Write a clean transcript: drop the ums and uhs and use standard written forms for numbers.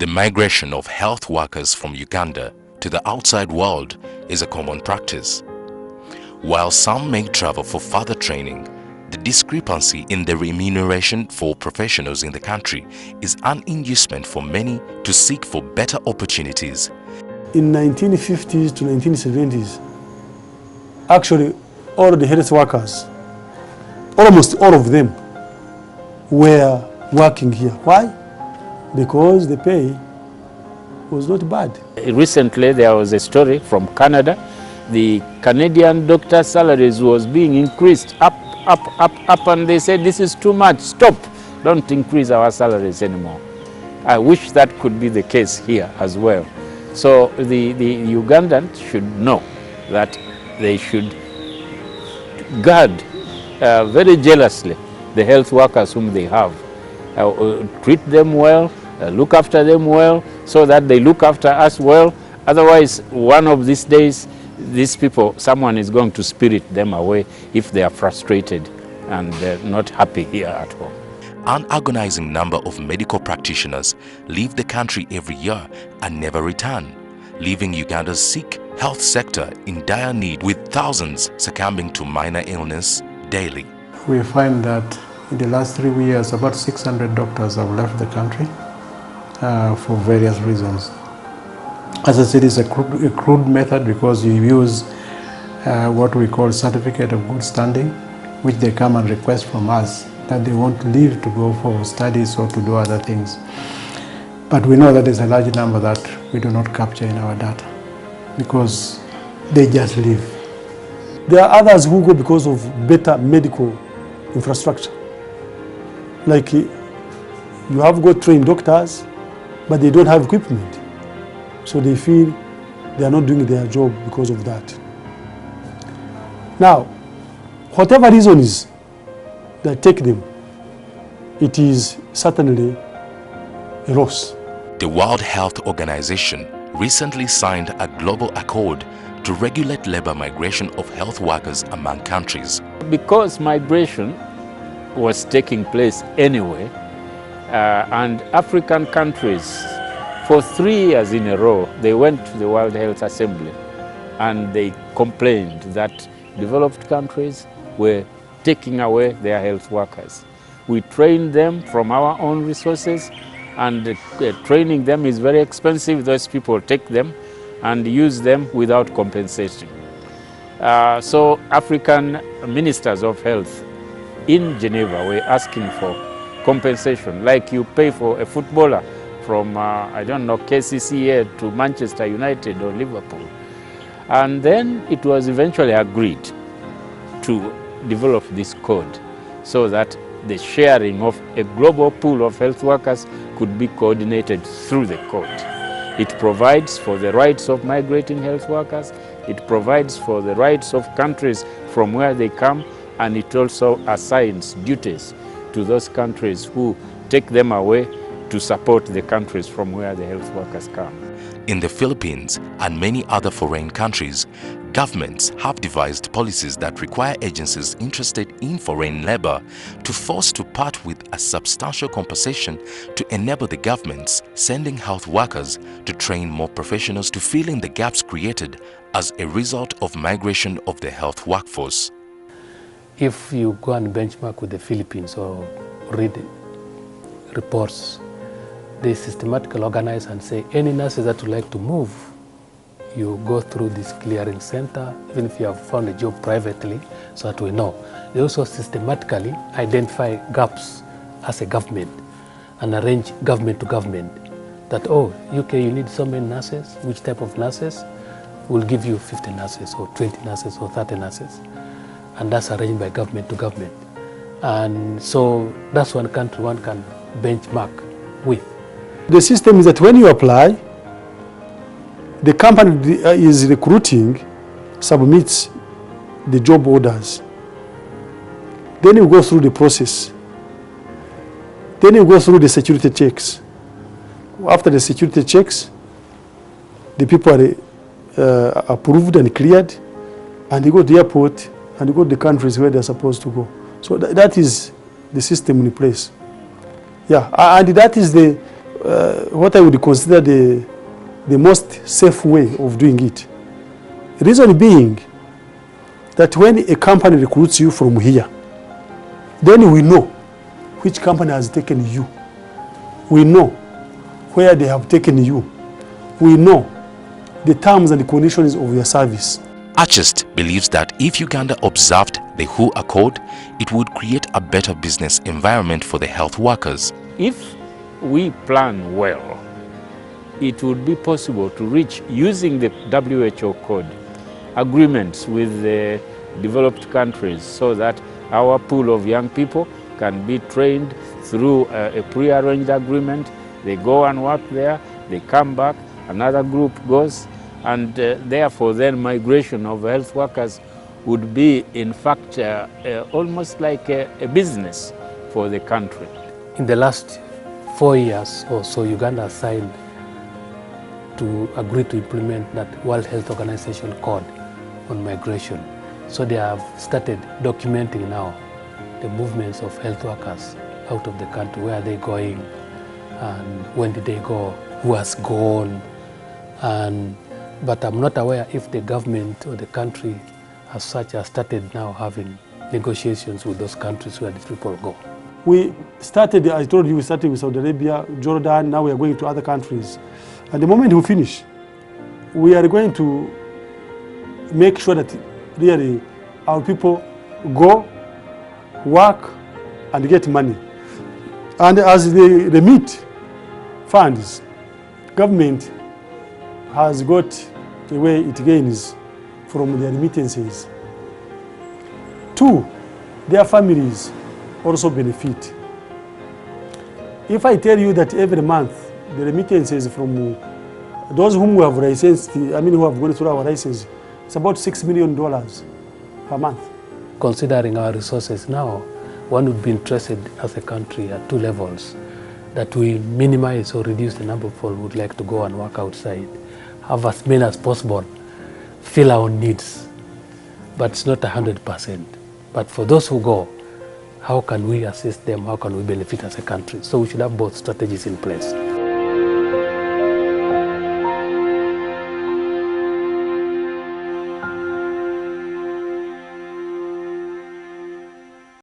The migration of health workers from Uganda to the outside world is a common practice. While some may travel for further training, the discrepancy in the remuneration for professionals in the country is an inducement for many to seek for better opportunities. In 1950s to 1970s, actually all the health workers, almost all of them, were working here. Why? Because the pay was not bad. Recently there was a story from Canada. The Canadian doctor' salaries was being increased up, and they said, this is too much, stop, don't increase our salaries anymore. I wish that could be the case here as well. So the Ugandans should know that they should guard very jealously the health workers whom they have. Treat them well, look after them well, so that they look after us well. Otherwise, one of these days, these people, someone is going to spirit them away if they are frustrated and they're not happy here at home. An agonizing number of medical practitioners leave the country every year and never return, leaving Uganda's sick health sector in dire need, with thousands succumbing to minor illness daily. We find that in the last 3 years, about 600 doctors have left the country for various reasons. As I said, it's a crude method because you use what we call certificate of good standing, which they come and request from us that they want to leave to go for studies or to do other things. But we know that there's a large number that we do not capture in our data because they just leave. There are others who go because of better medical infrastructure. Like you have got trained doctors, but they don't have equipment. So they feel they are not doing their job because of that. Now, whatever reason is that take them, it is certainly a loss. The World Health Organization recently signed a global accord to regulate labor migration of health workers among countries. Because migration was taking place anyway, and African countries, for 3 years in a row, they went to the World Health Assembly and they complained that developed countries were taking away their health workers. We train them from our own resources, and training them is very expensive. Those people take them and use them without compensation. So African ministers of health in Geneva were asking for compensation, like you pay for a footballer from, I don't know, KCCA to Manchester United or Liverpool. And then it was eventually agreed to develop this code so that the sharing of a global pool of health workers could be coordinated through the code. It provides for the rights of migrating health workers, it provides for the rights of countries from where they come, and it also assigns duties to those countries who take them away to support the countries from where the health workers come. In the Philippines and many other foreign countries, governments have devised policies that require agencies interested in foreign labor to force to part with a substantial compensation to enable the governments sending health workers to train more professionals to fill in the gaps created as a result of migration of the health workforce. If you go and benchmark with the Philippines or read reports, they systematically organize and say any nurses that would like to move, you go through this clearing center, even if you have found a job privately, so that we know. They also systematically identify gaps as a government and arrange government to government that, oh, UK, you need so many nurses, which type of nurses? We'll give you 50 nurses or 20 nurses or 30 nurses. And that's arranged by government to government. And so that's one country one can benchmark with. The system is that when you apply, the company is recruiting, submits the job orders. Then you go through the process. Then you go through the security checks. After the security checks, the people are approved and cleared, and they go to the airport and they go to the countries where they're supposed to go. So that is the system in place. Yeah, and that is the what I would consider the most safe way of doing it. The reason being that when a company recruits you from here, then we know which company has taken you. We know where they have taken you. We know the terms and conditions of your service. Achest believes that if Uganda observed the WHO Accord, it would create a better business environment for the health workers. If we plan well, it would be possible to reach, using the WHO code, agreements with the developed countries so that our pool of young people can be trained through a pre-arranged agreement. They go and work there, they come back, another group goes, and therefore then migration of health workers would be in fact almost like a business for the country. In the last 4 years or so, Uganda signed to agree to implement that World Health Organization code on migration. So they have started documenting now the movements of health workers out of the country. Where are they going, and when did they go, who has gone, but I'm not aware if the government or the country as such has started now having negotiations with those countries where these people go. We started, I told you, we started with Saudi Arabia, Jordan, now we are going to other countries. And the moment we finish, we are going to make sure that really our people go, work, and get money. And as they remit funds, government has got the way it gains from their remittances. 2, their families also benefit. If I tell you that every month the remittances from those whom we have licensed, who have gone through our license, it's about $6 million per month. Considering our resources now, one would be interested as a country at 2 levels, that we minimize or reduce the number of people who would like to go and work outside, have as many as possible, fill our needs, but it's not 100%. But for those who go, how can we assist them? How can we benefit as a country? So we should have both strategies in place.